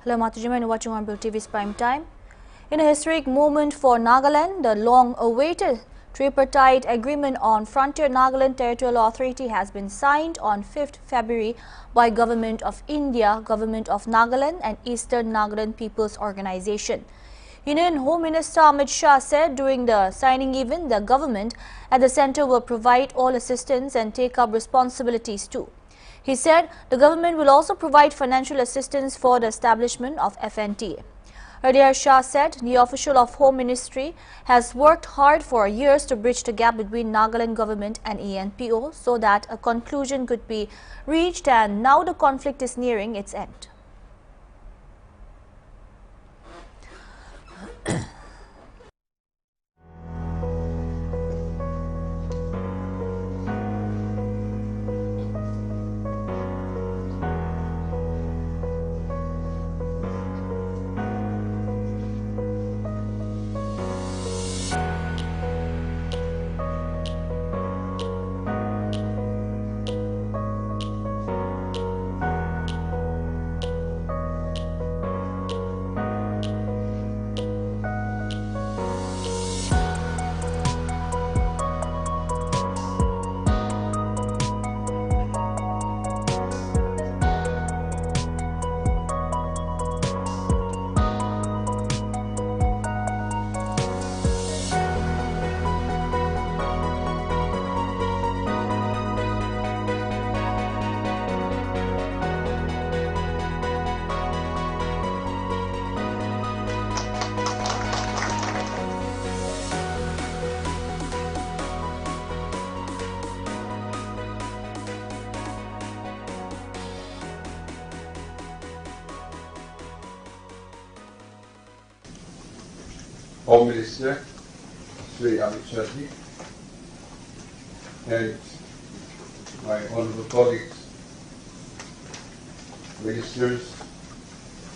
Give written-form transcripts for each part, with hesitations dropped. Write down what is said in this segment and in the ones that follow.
Hello, Matujima, and watching Hornbill TV's Prime Time. In a historic moment for Nagaland, the long-awaited tripartite agreement on Frontier Nagaland Territorial Authority has been signed on 5th February by Government of India, Government of Nagaland and Eastern Nagaland People's Organization. Union Home Minister Amit Shah said during the signing event, the government at the centre will provide all assistance and take up responsibilities too. He said the government will also provide financial assistance for the establishment of FNTA. Earlier, Shah said the official of Home Ministry has worked hard for years to bridge the gap between Nagaland government and ENPO so that a conclusion could be reached, and now the conflict is nearing its end. Home Minister Sri Amit Shah and my honourable colleagues, ministers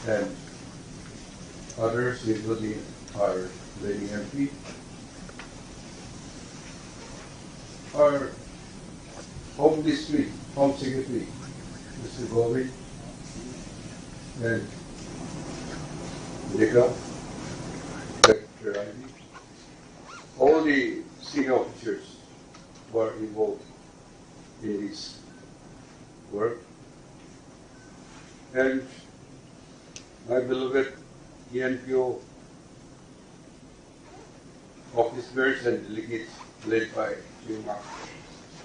and others, including our lady MP, our Home District, Home Secretary, Mr. Govind, and Nika, all the senior officers who are involved in this work, and my beloved ENPO officers and delegates led by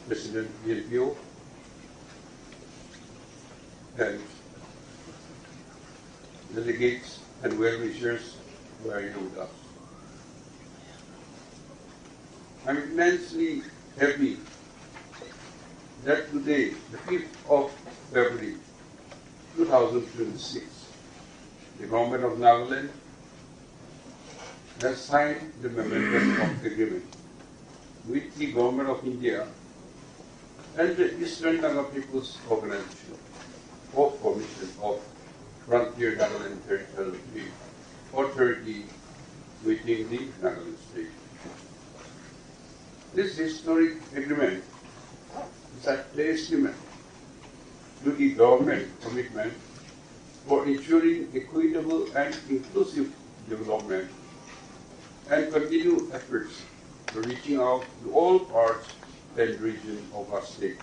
President ENPO, and delegates and well-wishers who are here with us. I'm immensely happy that today, the 5th of February 2026, the government of Nagaland has signed the memorandum of agreement with the government of India and the Eastern Nagaland People's Organization for formation of Frontier Nagaland Territorial Authority within the Nagaland state. This historic agreement is a testament to the government commitment for ensuring equitable and inclusive development and continued efforts to reaching out to all parts and regions of our state.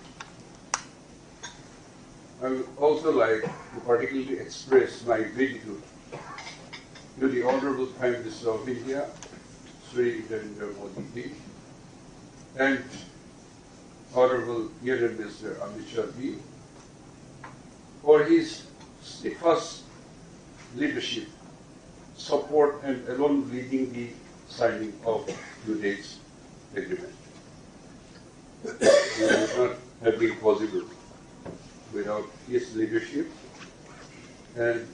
I would also like to particularly express my gratitude to the Honorable Prime Minister of India, Sri Narendra Modi, and Honorable Union Minister Amit Shah for his steadfast leadership, support, and alone leading the signing of today's agreement. It would not have been possible without his leadership and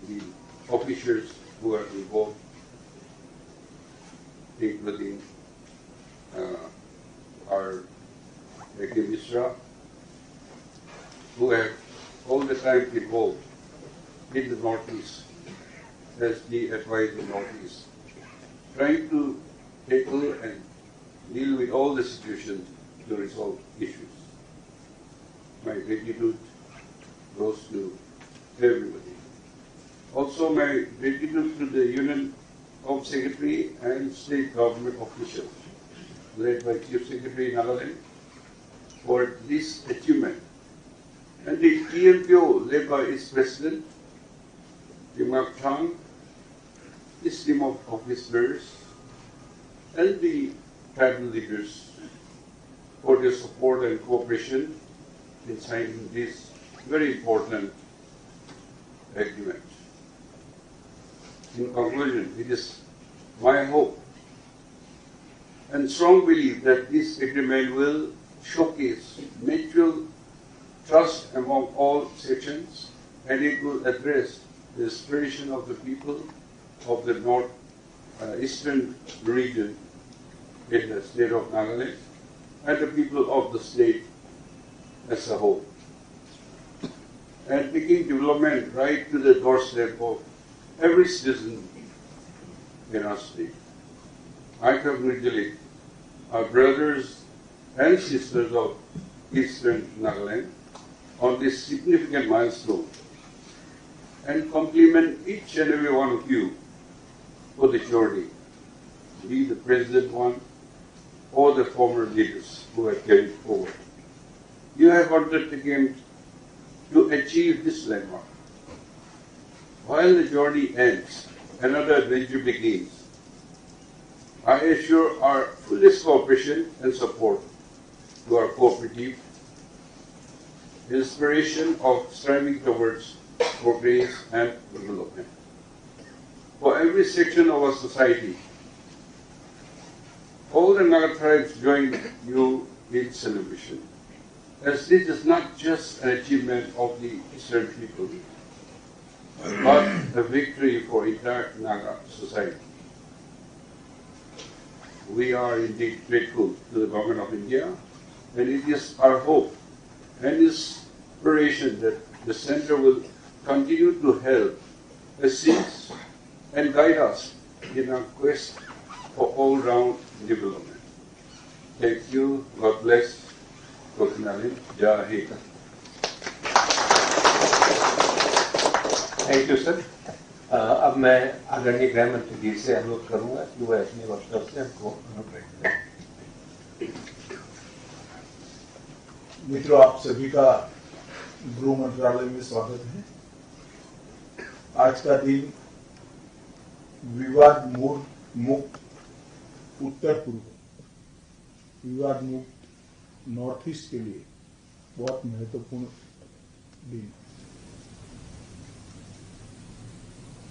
the officers who are involved, including our Mishra, who have all the time involved in the Northeast as the advisor Northeast, trying to tackle and deal with all the situations to resolve issues. My gratitude goes to everybody, Also, my gratitude to the Union Home Secretary and State Government officials, led by Chief Secretary Nagaland, for this achievement, and the EMPO, led by its President, Dimak Chang, its team of officers, and the tribal leaders for their support and cooperation in signing this very important agreement. In conclusion, it is my hope and strong belief that this agreement will showcase mutual trust among all sections, and it will address the aspiration of the people of the northeastern region in the state of Nagaland and the people of the state as a whole, and taking development right to the doorstep of every citizen in our state. I congratulate our brothers and sisters of Eastern Nagaland on this significant milestone and compliment each and every one of you for the journey, be the present one or the former leaders who have carried forward. You have undertaken to achieve this landmark. While the journey ends, another adventure begins. I assure our fullest cooperation and support to our cooperative inspiration of striving towards progress and development. For every section of our society, all the Naga tribes join you in celebration, as this is not just an achievement of the Eastern people, but a victory for entire Naga society. We are indeed grateful to the Government of India, and it is our hope and inspiration that the Center will continue to help, assist, and guide us in our quest for all-round development. Thank you. God bless. Jai Hind. Thank you sir. अब मैं आदरणीय गृह मंत्री जी से अनुरोध करूंगा कि वह अपने वक्तव्य से हमको अनुप्रेरित करें। मित्रों, आप सभी का गृह मंत्रालय में स्वागत है। आज का दिन विवाद मुक्त उत्तर पूर्व, विवाद मुक्त नॉर्थ ईस्ट के लिए बहुत महत्वपूर्ण दिन।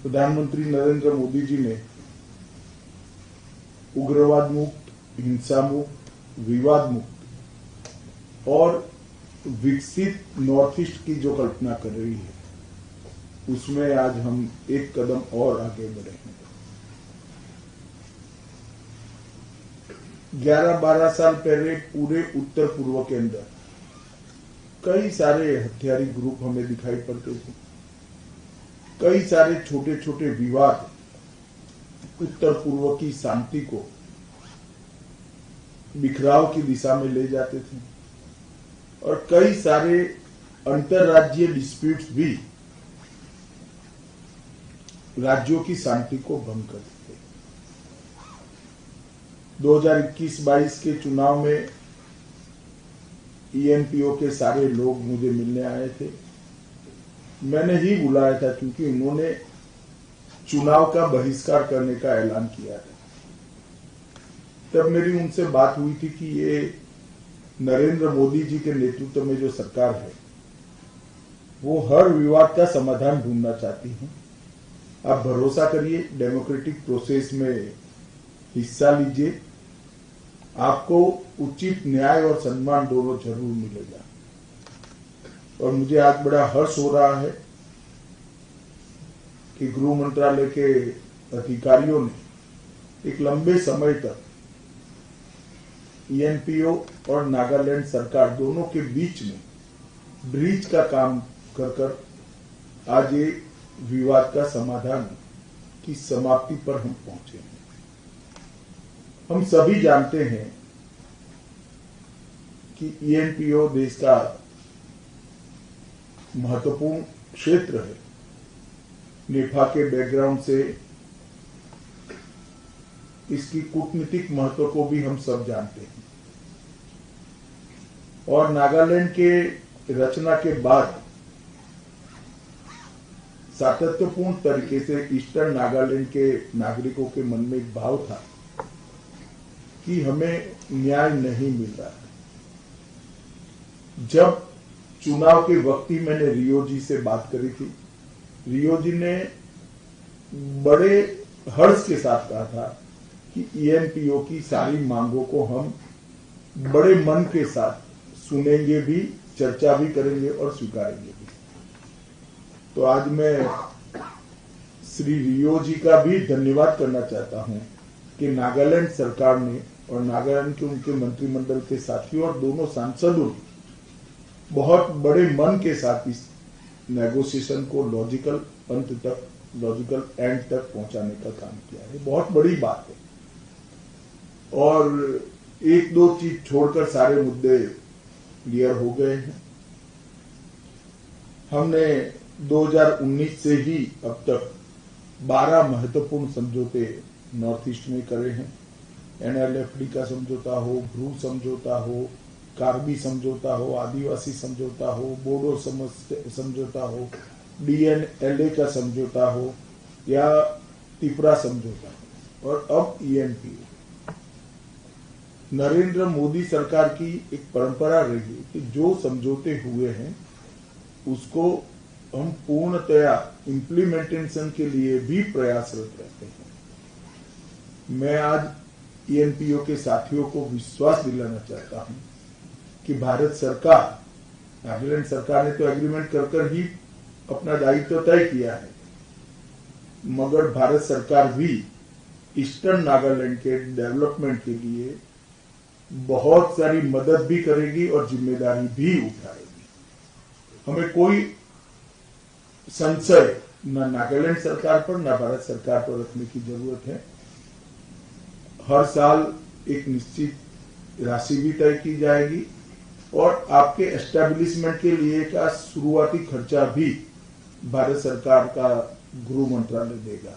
प्रधानमंत्री नरेंद्र मोदी जी ने उग्रवाद मुक्त, हिंसा मुक्त, विवाद मुक्त और विकसित नॉर्थ ईस्ट की जो कल्पना कर रही है, उसमें आज हम एक कदम और आगे बढ़े हैं। 11-12 साल पहले पूरे उत्तर पूर्व के अंदर कई सारे हथियारी ग्रुप हमें दिखाई पड़ते थे। कई सारे छोटे छोटे विवाद उत्तर पूर्व की शांति को बिखराव की दिशा में ले जाते थे, और कई सारे अंतरराज्यीय डिस्प्यूट्स भी राज्यों की शांति को भंग करते थे। 2021-22 के चुनाव में ईएनपीओ के सारे लोग मुझे मिलने आए थे। मैंने ही बुलाया था क्योंकि उन्होंने चुनाव का बहिष्कार करने का ऐलान किया था। तब मेरी उनसे बात हुई थी कि ये नरेंद्र मोदी जी के नेतृत्व में जो सरकार है, वो हर विवाद का समाधान ढूंढना चाहती है। आप भरोसा करिए, डेमोक्रेटिक प्रोसेस में हिस्सा लीजिए, आपको उचित न्याय और सम्मान दोनों जरूर मिलेगा। और मुझे आज बड़ा हर्ष हो रहा है कि गृह मंत्रालय के अधिकारियों ने एक लंबे समय तक ईएनपीओ और नागालैंड सरकार दोनों के बीच में ब्रिज का काम कर आज ये विवाद का समाधान की समाप्ति पर हम पहुंचे हैं। हम सभी जानते हैं कि ईएनपीओ देश का महत्वपूर्ण क्षेत्र है, नेफा के बैकग्राउंड से इसकी कूटनीतिक महत्व को भी हम सब जानते हैं। और नागालैंड के रचना के बाद सातत्यपूर्ण तरीके से ईस्टर्न नागालैंड के नागरिकों के मन में एक भाव था कि हमें न्याय नहीं मिल रहा है। जब चुनाव के वक्त ही मैंने रियो जी से बात करी थी, रियो जी ने बड़े हर्ष के साथ कहा था कि ईएनपीओ की सारी मांगों को हम बड़े मन के साथ सुनेंगे भी, चर्चा भी करेंगे और स्वीकारेंगे भी। तो आज मैं श्री रियो जी का भी धन्यवाद करना चाहता हूं कि नागालैंड सरकार ने और नागालैंड के उनके मंत्रिमंडल के साथियों और दोनों सांसदों ने बहुत बड़े मन के साथ इस नेगोशिएशन को लॉजिकल अंत तक, लॉजिकल एंड तक पहुंचाने का काम किया है। बहुत बड़ी बात है। और एक दो चीज छोड़कर सारे मुद्दे क्लियर हो गए हैं। हमने 2019 से ही अब तक 12 महत्वपूर्ण समझौते नॉर्थ ईस्ट में करे हैं। NLFD का समझौता हो, ब्रू समझौता हो, कार्बी समझौता हो, आदिवासी समझौता हो, बोडो समझौता हो, DNLA का समझौता हो या त्रिपुरा समझौता हो, और अब ENPO। नरेंद्र मोदी सरकार की एक परंपरा रही है कि जो समझौते हुए हैं उसको हम पूर्णतया इम्प्लीमेंटेशन के लिए भी प्रयासरत रहते हैं। मैं आज ENPO के साथियों को विश्वास दिलाना चाहता हूं कि भारत सरकार, नागालैंड सरकार ने तो एग्रीमेंट कर ही अपना दायित्व तय किया है, मगर भारत सरकार भी ईस्टर्न नागालैंड के डेवलपमेंट के लिए बहुत सारी मदद भी करेगी और जिम्मेदारी भी उठाएगी। हमें कोई संशय न नागालैंड सरकार पर न भारत सरकार पर रखने की जरूरत है। हर साल एक निश्चित राशि भी तय की जाएगी और आपके एस्टेब्लिशमेंट के लिए का शुरुआती खर्चा भी भारत सरकार का गृह मंत्रालय देगा।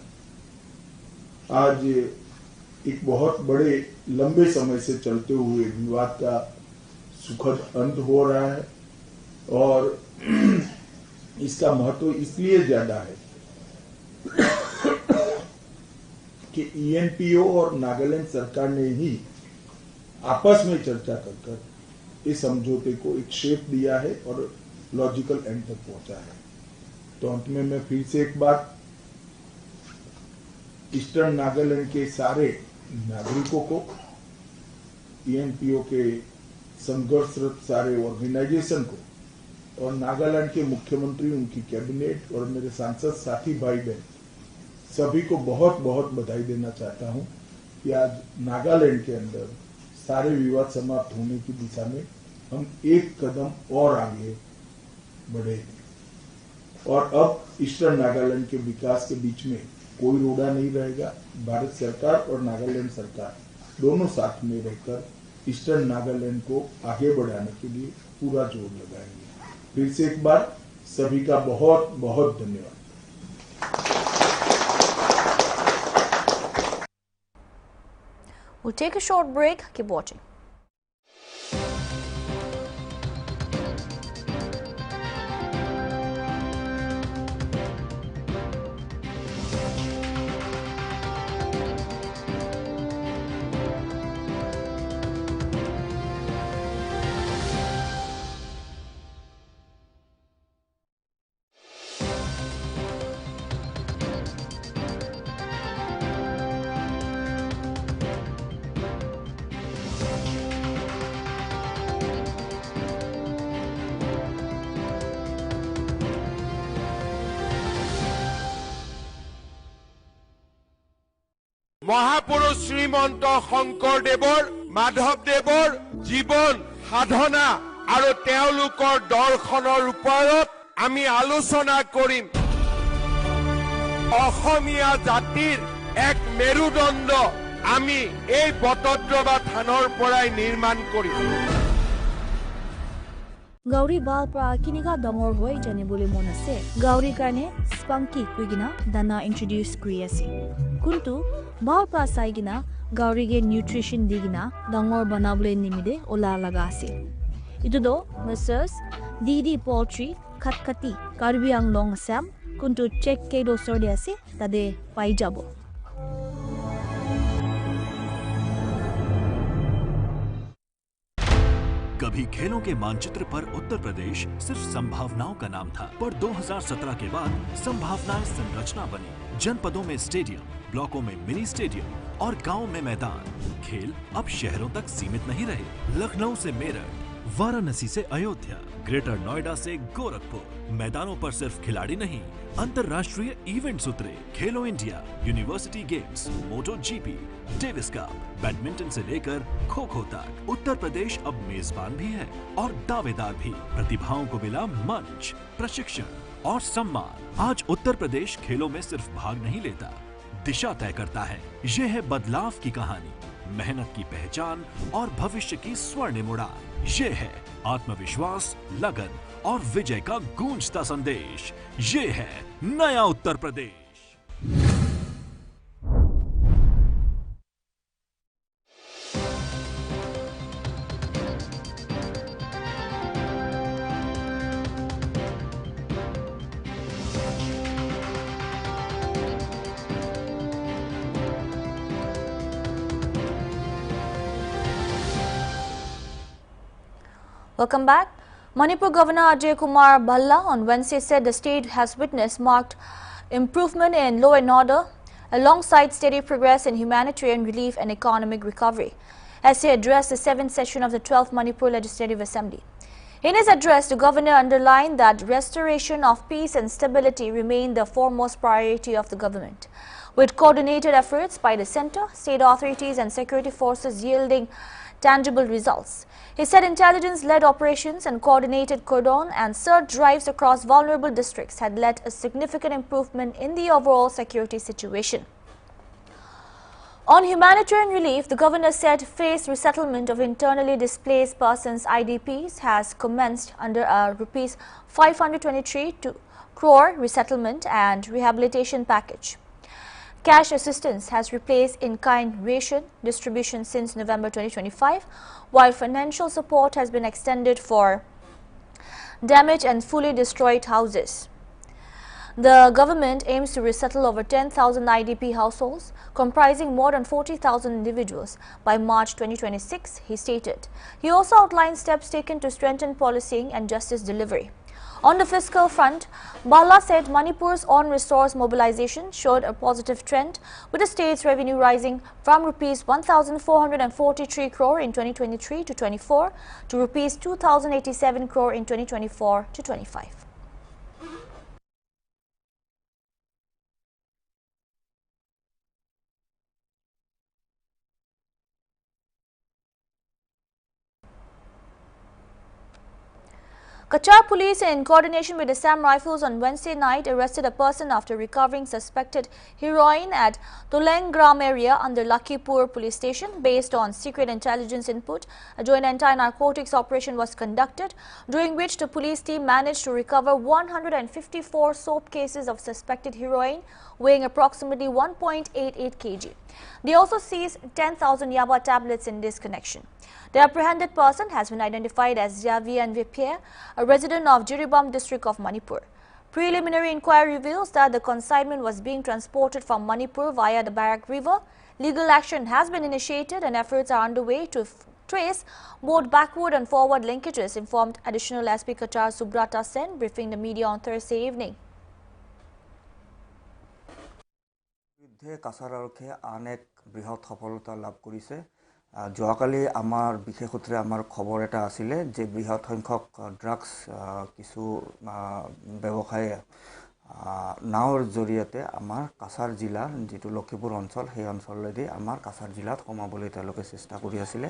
आज एक बहुत बड़े लंबे समय से चलते हुए विवाद का सुखद अंत हो रहा है और इसका महत्व इसलिए ज्यादा है कि ENPO और नागालैंड सरकार ने ही आपस में चर्चा कर इस समझौते को एक शेप दिया है और लॉजिकल एंड तक पहुंचा है। तो अंत में मैं फिर से एक बात ईस्टर्न नागालैंड के सारे नागरिकों को, ENPO के संघर्षरत सारे ऑर्गेनाइजेशन को और नागालैंड के मुख्यमंत्री, उनकी कैबिनेट और मेरे सांसद साथी भाई बहन सभी को बहुत बहुत बधाई देना चाहता हूं कि आज नागालैंड के अंदर सारे विवाद समाप्त होने की दिशा में हम एक कदम और आगे बढ़े और अब ईस्टर्न नागालैंड के विकास के बीच में कोई रोड़ा नहीं रहेगा। भारत सरकार और नागालैंड सरकार दोनों साथ में रहकर ईस्टर्न नागालैंड को आगे बढ़ाने के लिए पूरा जोर लगाएंगे। फिर से एक बार सभी का बहुत बहुत धन्यवाद। We'll take a short break. Keep watching. মহাপুৰুষ শ্ৰীমন্ত শংকৰদেৱৰ মাধৱদেৱৰ জীৱন সাধনা আৰু তেওঁলোকৰ দৰ্শনৰ ওপৰত আমি আলোচনা কৰিম। অসমীয়া জাতিৰ এক মেৰুদণ্ড আমি এই বটদ্ৰৱা থানৰ পৰাই নিৰ্মাণ কৰিম। Gauri bal pra kiniga dangor hoi jane bole mon ase. Gauri karne spunky kuigina dana introduce kuri ase. Kuntu bal pra saigina Gauri ge nutrition digina dangor banabole nimide ola laga ase. Itudo Mrs. Didi Poultry Khatkati Karbi Anglong Assam kuntu check ke do sorde ase tade pai jabo. कभी खेलों के मानचित्र पर उत्तर प्रदेश सिर्फ संभावनाओं का नाम था, पर 2017 के बाद संभावनाएं संरचना बनी। जनपदों में स्टेडियम, ब्लॉकों में मिनी स्टेडियम और गांव में मैदान। खेल अब शहरों तक सीमित नहीं रहे। लखनऊ से मेरठ, वाराणसी से अयोध्या, ग्रेटर नोएडा से गोरखपुर, मैदानों पर सिर्फ खिलाड़ी नहीं, अंतर्राष्ट्रीय इवेंट्स उतरे। खेलो इंडिया, यूनिवर्सिटी गेम्स, मोटो जीपी, डेविस कप, बैडमिंटन से लेकर खो खो तक उत्तर प्रदेश अब मेजबान भी है और दावेदार भी। प्रतिभाओं को मिला मंच, प्रशिक्षण और सम्मान। आज उत्तर प्रदेश खेलों में सिर्फ भाग नहीं लेता, दिशा तय करता है। ये है बदलाव की कहानी, मेहनत की पहचान और भविष्य की स्वर्णिम उड़ान। ये है आत्मविश्वास, लगन और विजय का गूंजता संदेश। ये है नया Uttar Pradesh. Welcome back. Manipur Governor Ajay Kumar Bhalla on Wednesday said the state has witnessed marked improvement in law and order alongside steady progress in humanitarian relief and economic recovery as he addressed the 7th session of the 12th Manipur Legislative Assembly. In his address, the governor underlined that restoration of peace and stability remain the foremost priority of the government, with coordinated efforts by the centre, state authorities and security forces yielding tangible results. He said intelligence-led operations and coordinated cordon and search drives across vulnerable districts had led a significant improvement in the overall security situation. On humanitarian relief, the governor said phased resettlement of internally displaced persons IDPs has commenced under a Rs 523 crore resettlement and rehabilitation package. Cash assistance has replaced in-kind ration distribution since November 2025, while financial support has been extended for damaged and fully destroyed houses. The government aims to resettle over 10,000 IDP households, comprising more than 40,000 individuals, by March 2026, he stated. He also outlined steps taken to strengthen policing and justice delivery. On the fiscal front, Bhalla said Manipur's on-resource mobilization showed a positive trend, with the state's revenue rising from Rs 1,443 crore in 2023 to 24 to Rs 2,087 crore in 2024 to 25. Kachar police, in coordination with Assam Rifles, on Wednesday night arrested a person after recovering suspected heroin at Tolengram area under Lakhipur police station. Based on secret intelligence input, a joint anti-narcotics operation was conducted, during which the police team managed to recover 154 soap cases of suspected heroin weighing approximately 1.88 kg. They also seized 10,000 yaba tablets in this connection. The apprehended person has been identified as Javian Vipia, a resident of Jiribam district of Manipur. Preliminary inquiry reveals that the consignment was being transported from Manipur via the Barak River. Legal action has been initiated and efforts are underway to trace both backward and forward linkages, informed Additional SP Kachar Subrata Sen, briefing the media on Thursday evening. যোৱাকালি আমাৰ বিশেষ সূত্ৰে আমাৰ খবৰ এটা আছিল যে বৃহৎ সংখ্যক ড্ৰাগছ কিছু ব্যৱসায়ী নাওৰ জৰিয়তে আমাৰ কাছাৰ জিলা যেটো লক্ষীপুৰ অঞ্চল সেই অঞ্চললৈ আমাৰ কাছাৰ জিলাত সোমাবলৈ তেওঁলোকে চেষ্টা কৰি আছিল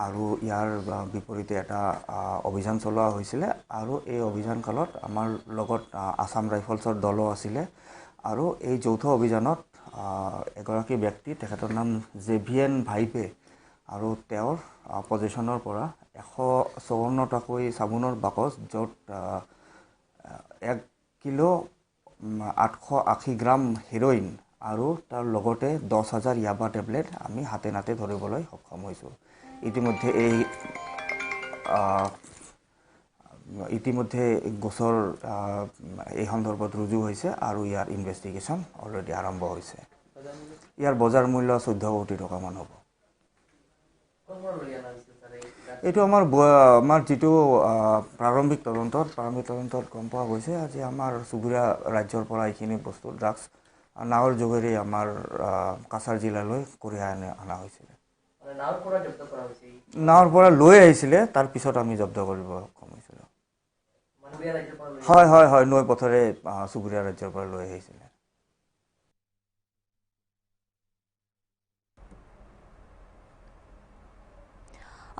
আৰু ইয়াৰ বিপৰীতে এটা অভিযান চলোৱা হৈছিল আৰু এই অভিযান কালত আমাৰ লগত আসাম ৰাইফলছৰ দল আছিল আৰু এই যৌথ অভিযানত এগৰাকী ব্যক্তি তেখেতৰ নাম জেভিএন ভাইপে আৰু তেওঁৰ পজিশ্যনৰ পৰা 154টাকৈ চাবোনৰ বাকচ য'ত 1 কিলো 880 গ্ৰাম হেৰইন আৰু তাৰ লগতে 10,000 ইয়াবা টেবলেট আমি হাতে নাতে ধৰিবলৈ সক্ষম হৈছোঁ। ইতিমধ্যে গোচৰ এই সন্দৰ্ভত ৰুজু হৈছে আৰু ইয়াৰ ইনভেষ্টিগেশ্যন অলৰেডি আৰম্ভ হৈছে। ইয়াৰ বজাৰ মূল্য 14 কোটি টকা মান হ'ব। এইটো আমাৰ যিটো প্ৰাৰম্ভিক তদন্তত গম পোৱা গৈছে আজি আমাৰ চুবুৰীয়া ৰাজ্যৰ পৰা এইখিনি বস্তু ড্ৰাগছ নাৱৰ যোগেৰে আমাৰ কাছাৰ জিলালৈ কঢ়িয়াই অনা হৈছিলে। নাৱৰ পৰা লৈ আহিছিলে তাৰ পিছত আমি জব্দ কৰিব সক্ষম হৈছিলোঁ। হয় নৈ পথেৰে চুবুৰীয়া ৰাজ্যৰ পৰা লৈ আহিছিলে।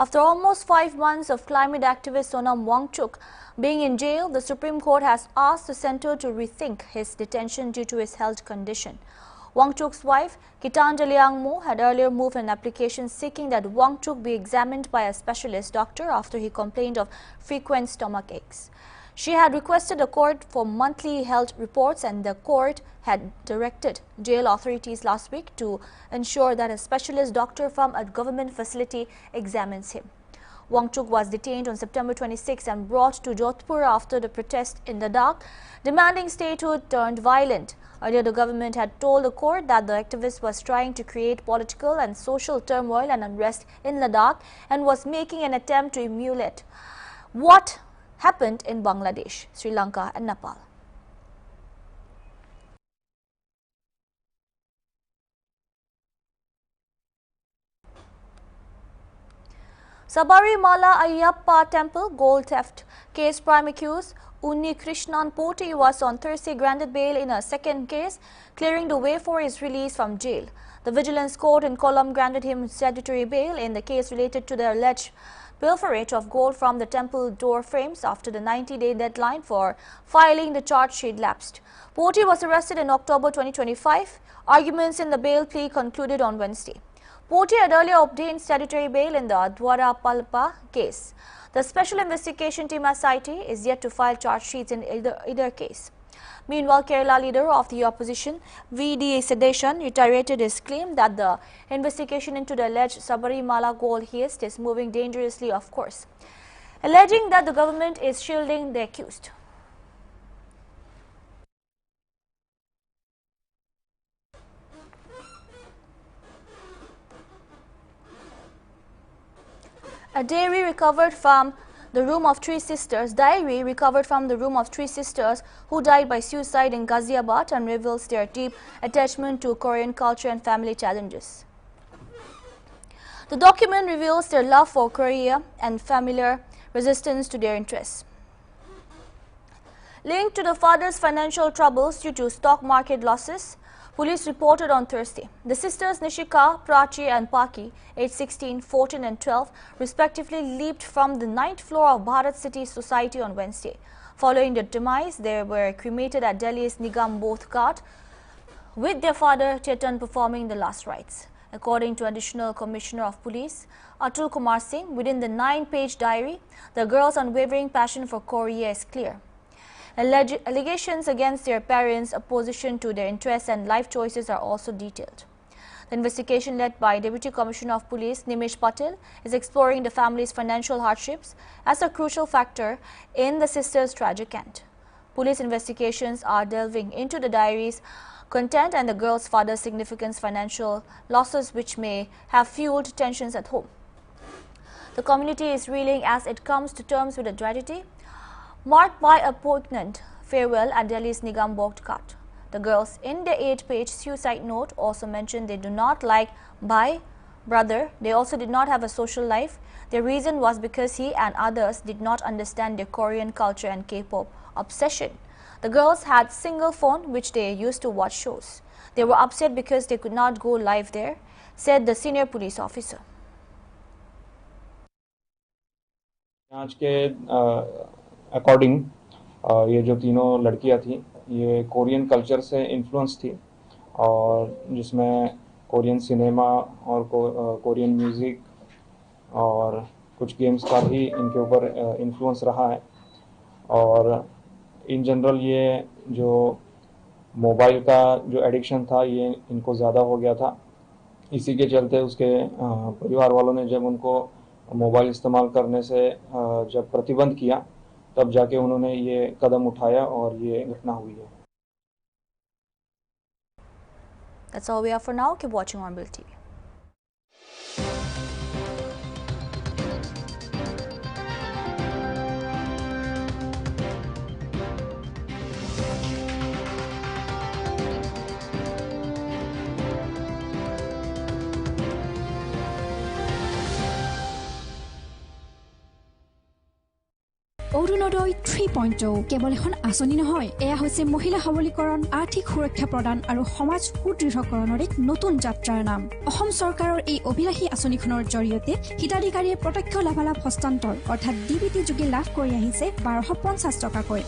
After almost 5 months of climate activist Sonam Wangchuk being in jail, the Supreme Court has asked the centre to rethink his detention due to his health condition. Wangchuk's wife, Kitandali Angmo, had earlier moved an application seeking that Wangchuk be examined by a specialist doctor after he complained of frequent stomach aches. She had requested the court for monthly health reports, and the court had directed jail authorities last week to ensure that a specialist doctor from a government facility examines him. Wangchuk was detained on September 26 and brought to Jodhpur after the protest in Ladakh, demanding statehood turned violent. Earlier, the government had told the court that the activist was trying to create political and social turmoil and unrest in Ladakh and was making an attempt to emulate what happened in Bangladesh, Sri Lanka and Nepal. Sabarimala Ayyappa Temple gold theft case prime accused Unni Krishnan Poti was on Thursday granted bail in a second case, clearing the way for his release from jail. The Vigilance Court in Kollam granted him statutory bail in the case related to the alleged pilferage of gold from the temple door frames after the 90-day deadline for filing the charge sheet lapsed. Poti was arrested in October 2025. Arguments in the bail plea concluded on Wednesday. Poti had earlier obtained statutory bail in the Dwara Palpa case. The Special Investigation Team SIT is yet to file charge sheets in either case. Meanwhile, Kerala leader of the opposition, V.D. Sedeshan, reiterated his claim that the investigation into the alleged Sabarimala gold heist is moving dangerously off course, alleging that the government is shielding the accused. A diary recovered from the room of three sisters who died by suicide in Ghaziabad and reveals their deep attachment to Korean culture and family challenges. The document reveals their love for Korea and familiar resistance to their interests. Linked to the father's financial troubles due to stock market losses, police reported on Thursday. The sisters Nishika, Prachi and Paki, aged 16, 14 and 12, respectively leaped from the 9th floor of Bharat City Society on Wednesday. Following their demise, they were cremated at Delhi's Nigam Bodh Ghat, with their father Chetan performing the last rites. According to Additional Commissioner of Police Atul Kumar Singh, within the 9-page diary, the girls' unwavering passion for Korea is clear. Allegations against their parents' opposition to their interests and life choices are also detailed. The investigation led by Deputy Commissioner of Police Nimish Patel is exploring the family's financial hardships as a crucial factor in the sisters' tragic end. Police investigations are delving into the diary's content and the girl's father's significant financial losses, which may have fueled tensions at home. The community is reeling as it comes to terms with a tragedy marked by a poignant farewell at Delhi's Nigam Bodh Ghat. The girls in their 8-page suicide note also mentioned they do not like brother. They also did not have a social life. Their reason was because he and others did not understand their Korean culture and K-pop obsession. The girls had single phone which they used to watch shows. They were upset because they could not go live there, said the senior police officer. According ये जो तीनों लड़कियां थी ये Korean culture से influence थी और जिसमें कोरियन सिनेमा और कोरियन म्यूज़िक और कुछ गेम्स का भी इनके ऊपर इन्फ्लुएंस रहा है। और इन जनरल ये जो मोबाइल का जो एडिक्शन था ये इनको ज़्यादा हो गया था। इसी के चलते उसके परिवार वालों ने जब उनको मोबाइल इस्तेमाल करने से जब प्रतिबंध किया तब जाके उन्होंने ये कदम उठाया और ये घटना हुई है। That's all we have for now. Keep watching Hornbill TV. অৰুণোদয় 3.0 কেৱল এখন আঁচনি নহয়, এয়া হৈছে মহিলা সবলীকৰণ, আৰ্থিক সুৰক্ষা প্ৰদান আৰু সমাজ সুদৃঢ়কৰণৰ এক নতুন যাত্ৰাৰ নাম। অসম চৰকাৰৰ এই অভিলাষী আঁচনিখনৰ জৰিয়তে হিতাধিকাৰীয়ে প্ৰত্যক্ষ লাভালাভ হস্তান্তৰ অৰ্থাৎ ডিবিটি যোগে লাভ কৰি আহিছে 1250 টকাকৈ।